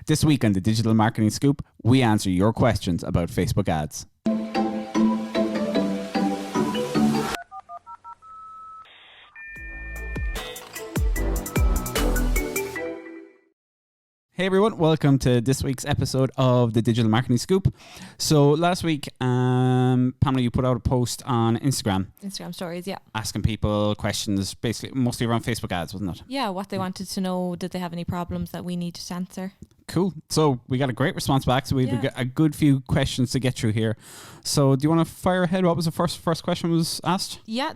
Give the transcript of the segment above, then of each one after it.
This week on the Digital Marketing Scoop, we answer your questions about Facebook ads. Hey everyone, welcome to this week's episode of the Digital Marketing Scoop. So last week, Pamela, you put out a post on Instagram stories, yeah, asking people questions, basically mostly around Facebook ads, wasn't it? Yeah, what they wanted to know, did they have any problems that we needed to answer? Cool. So we got a great response back, so we have a good few questions to get through here. So do you want to fire ahead? What was the first question was asked? Yeah,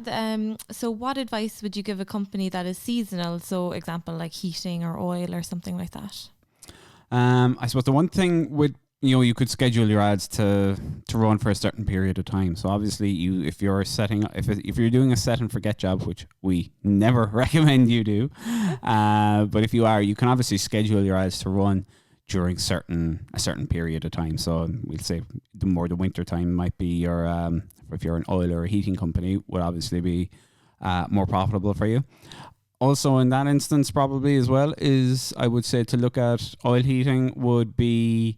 so what advice would you give a company that is seasonal? So example like heating or oil or something like that. I suppose the one thing with, you could schedule your ads to run for a certain period of time. So obviously if you're doing a set and forget job, which we never recommend you do, but if you are, you can obviously schedule your ads to run during a certain period of time. So we'll say the winter time might be your, if you're an oil or a heating company, would obviously be more profitable for you. Also, in that instance, probably as well, is I would say to look at oil heating would be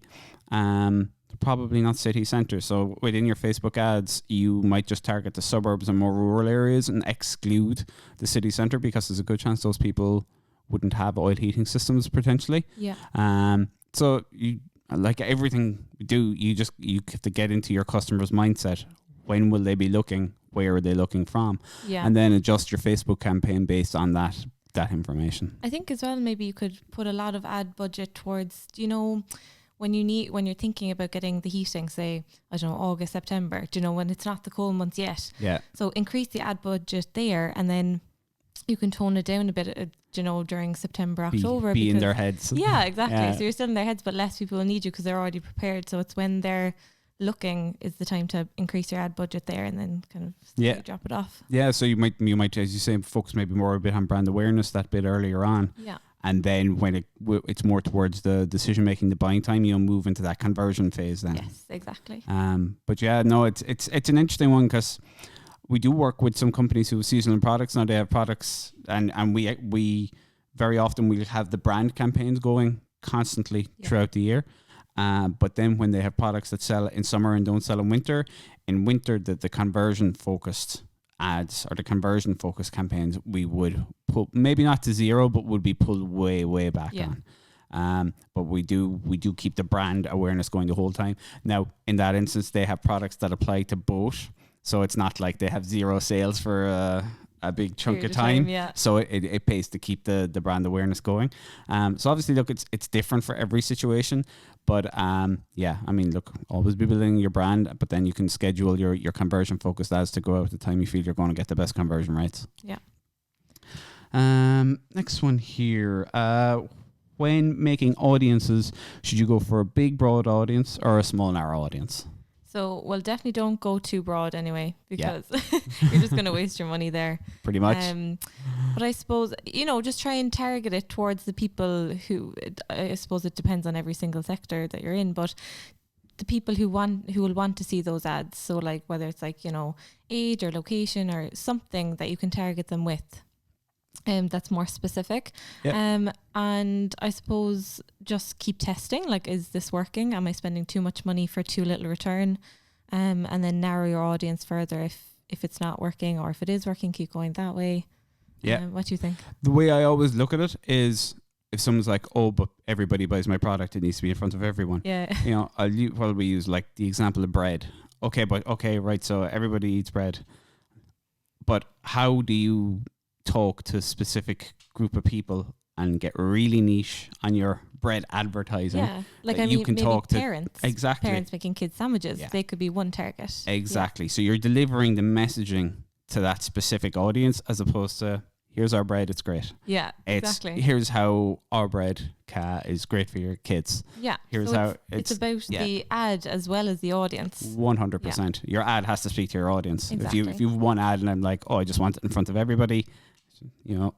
probably not city centre. So within your Facebook ads, you might just target the suburbs and more rural areas and exclude the city centre, because there's a good chance those people wouldn't have oil heating systems potentially. Yeah. So you, like everything we do, you have to get into your customer's mindset. When will they be looking? Where are they looking from? Yeah. And then adjust your Facebook campaign based on that information. I think as well, maybe you could put a lot of ad budget towards, when you're thinking about getting the heating, say, I don't know, August, September, when it's not the cold months yet. Yeah. So increase the ad budget there, and then you can tone it down a bit, during September, October. Be in their heads. Yeah, exactly. Yeah. So you're still in their heads, but less people will need you because they're already prepared. So it's when they're looking is the time to increase your ad budget there, and then kind of drop it off. Yeah, so you might, as you say, focus maybe more a bit on brand awareness that bit earlier on. Yeah. And then when it's more towards the decision making, the buying time, you'll move into that conversion phase then. Yes, exactly. But yeah, no, it's an interesting one, because we do work with some companies who have seasonal products. Now they have products, and we very often we'll have the brand campaigns going constantly throughout the year. But then when they have products that sell in summer and don't sell in winter the conversion focused ads or the conversion focused campaigns, we would put maybe not to zero, but would be pulled way back on. But we do keep the brand awareness going the whole time. Now, in that instance, they have products that apply to both. So it's not like they have zero sales for a big chunk of time. So it pays to keep the brand awareness going. So obviously, look, it's different for every situation. But look, always be building your brand, but then you can schedule your conversion focused ads to go out at the time you feel you're going to get the best conversion rates. Yeah. Next one here. When making audiences, should you go for a big, broad audience or a small, narrow audience? So, well, definitely don't go too broad anyway, because you're just going to waste your money there. Pretty much. But I suppose, just try and target it towards the people who, I suppose it depends on every single sector that you're in, but the people who will want to see those ads. So like whether it's like, age or location or something that you can target them with. That's more specific. And I suppose just keep testing, like, is this working? Am I spending too much money for too little return? And then narrow your audience further if it's not working, or if it is working, keep going that way. What do you think? The way I always look at it is, if someone's like, oh, but everybody buys my product, it needs to be in front of everyone. Yeah. I'll probably use like the example of bread. Okay, right, so everybody eats bread. But how do you talk to a specific group of people and get really niche on your bread advertising? Yeah, like you can maybe talk parents. Exactly. Parents making kids sandwiches. Yeah. They could be one target. Exactly. So you're delivering the messaging to that specific audience, as opposed to, here's our bread, it's great. Yeah, exactly. Here's how our bread is great for your kids. Yeah. Here's so how it's about the ad as well as the audience. 100%. Your ad has to speak to your audience. Exactly. If you've one ad and I'm like, oh, I just want it in front of everybody,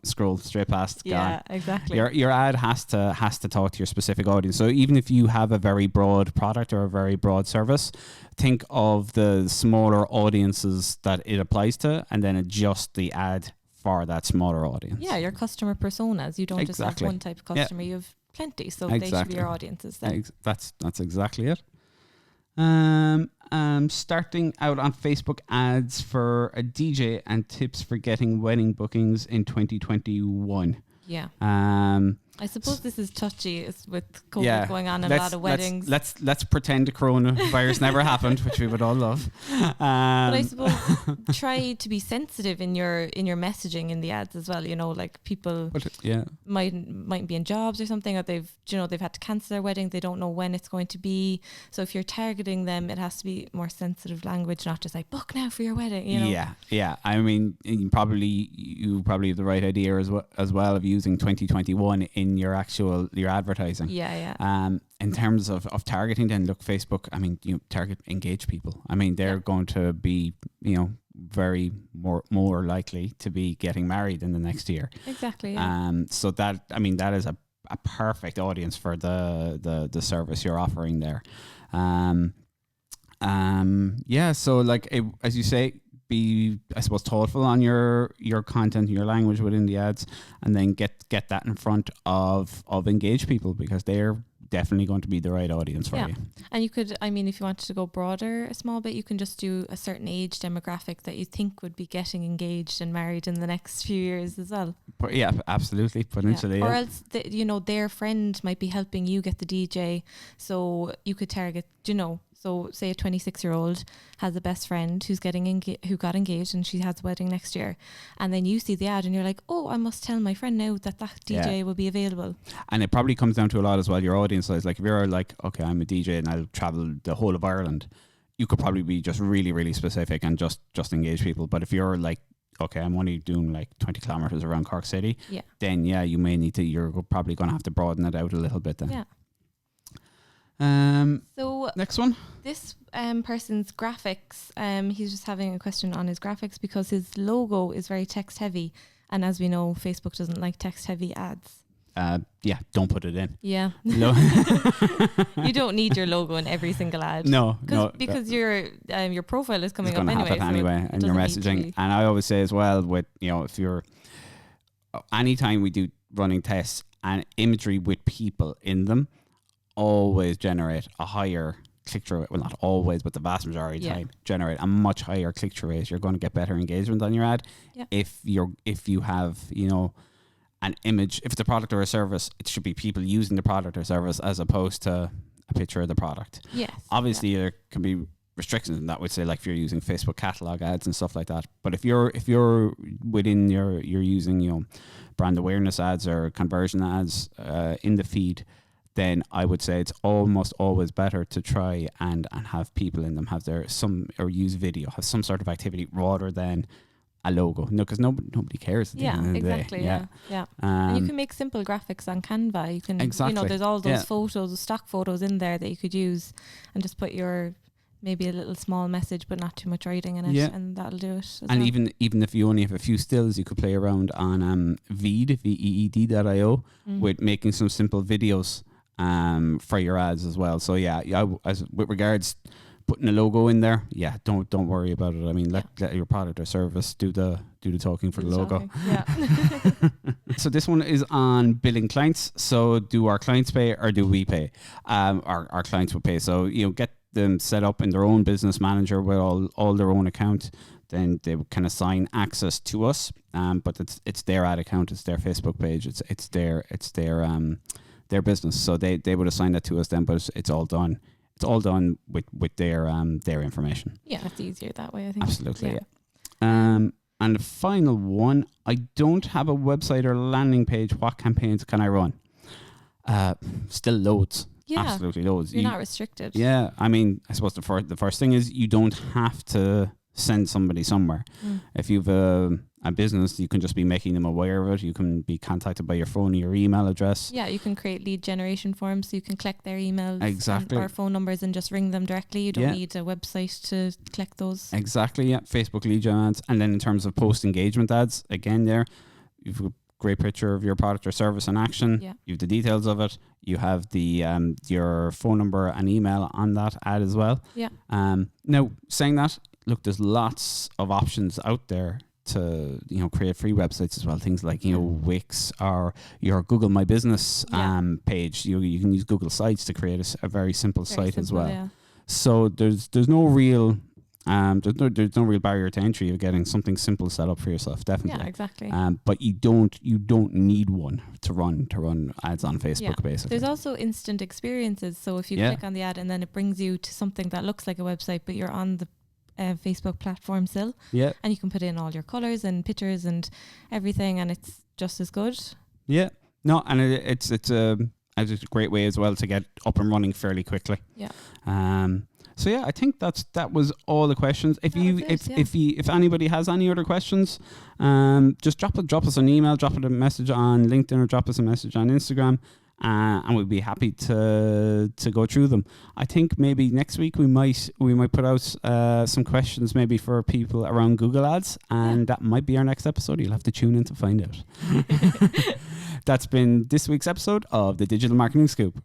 scroll straight past. Yeah, gone. exactly. Your ad has to talk to your specific audience. So even if you have a very broad product or a very broad service, think of the smaller audiences that it applies to, and then adjust the ad for that smaller audience. Yeah, your customer personas. You don't just have one type of customer. You have plenty. So they should be your audiences then. That's exactly it. Starting out on Facebook ads for a DJ and tips for getting wedding bookings in 2021. Yeah. I suppose this is touchy. It's with COVID going on and a lot of weddings. Let's pretend the coronavirus never happened, which we would all love. But I suppose try to be sensitive in your messaging in the ads as well. You know, like people might be in jobs or something, or they've had to cancel their wedding. They don't know when it's going to be. So if you're targeting them, it has to be more sensitive language, not just like book now for your wedding. You know? Yeah. I mean, you probably have the right idea as well of using 2021 in your advertising. In terms of targeting, then look, Facebook, I mean, you target engaged people. I mean, they're going to be, very more likely to be getting married in the next year. Exactly. So that is a perfect audience for the service you're offering there. So like as you say, be, I suppose, thoughtful on your content and your language within the ads, and then get that in front of engaged people, because they're definitely going to be the right audience for you. And you could, I mean, if you wanted to go broader a small bit, you can just do a certain age demographic that you think would be getting engaged and married in the next few years as well. But yeah, absolutely, potentially. Or else, their friend might be helping you get the DJ, so you could target, so say a 26-year-old has a best friend who got engaged and she has a wedding next year, and then you see the ad and you're like, oh, I must tell my friend now that DJ will be available. And it probably comes down to a lot as well, your audience size. Like if you're like, okay, I'm a DJ and I'll travel the whole of Ireland, you could probably be just really, really specific and just engage people. But if you're like, okay, I'm only doing like 20 kilometers around Cork City, then you may need to, you're probably going to have to broaden it out a little bit then. Yeah. So next one, this person's graphics, he's just having a question on his graphics because his logo is very text heavy, and as we know, Facebook doesn't like text heavy ads. Don't put it in. Yeah. No. You don't need your logo in every single ad. No. Because your profile is coming up anyway. And your messaging. And I always say as well, with if you're, anytime we do running tests and imagery with people in them, always generate a higher click-through rate. Well, not always, but the vast majority of the time generate a much higher click-through rate. You're going to get better engagement on your ad if you have an image. If it's a product or a service, it should be people using the product or service as opposed to a picture of the product. Yes. Obviously, there can be restrictions, and that would say, like, if you're using Facebook catalog ads and stuff like that. But if you're within you're using brand awareness ads or conversion ads in the feed, then I would say it's almost always better to try and have people in them or use video, have some sort of activity rather than a logo. No, because nobody cares. Exactly. Yeah. And you can make simple graphics on Canva. You can, there's all those photos, stock photos in there that you could use, and just put maybe a little small message, but not too much writing in it, and that'll do it. And even if you only have a few stills, you could play around on Veed.io with making some simple videos for your ads as well. So as with regards putting a logo in there, don't worry about it. I mean, let your product or service do the talking for the logo. So this one is on billing clients. So do our clients pay or do we pay? Our clients will pay. So get them set up in their own business manager with all their own account. Then they can assign access to us. But it's their ad account, it's their Facebook page, it's their business, so they would assign that to us then, but it's all done with their information. It's easier that way, I think. Absolutely. And the final one, I don't have a website or landing page. What campaigns can I run? Still loads. Absolutely loads. You're not restricted. I mean, I suppose the first thing is you don't have to send somebody somewhere. If you've a business, you can just be making them aware of it. You can be contacted by your phone or your email address. You can create lead generation forms, so you can collect their emails or phone numbers and just ring them directly. You don't need a website to collect those. Exactly, Facebook lead gen ads. And then in terms of post engagement ads, again there, you've a great picture of your product or service in action. You have the details of it. You have the your phone number and email on that ad as well. Now, saying that, look, there's lots of options out there to create free websites as well. Things like Wix or your Google My Business page. You can use Google Sites to create a very simple site as well. Yeah. So there's no real there's no real barrier to entry of getting something simple set up for yourself. Definitely. Yeah, exactly. But you don't need one to run ads on Facebook. Basically, there's also instant experiences. So if you click on the ad and then it brings you to something that looks like a website, but you're on the Facebook platform still. Yeah. And you can put in all your colors and pictures and everything, and it's just as good. Yeah. No, and it's a great way as well to get up and running fairly quickly. Yeah. So yeah, I think that was all the questions. If anybody has any other questions, just drop us an email, drop us a message on LinkedIn, or drop us a message on Instagram, and we'd be happy to go through them. I think maybe next week we might put out some questions maybe for people around Google Ads, and that might be our next episode. You'll have to tune in to find out. That's been this week's episode of the Digital Marketing Scoop.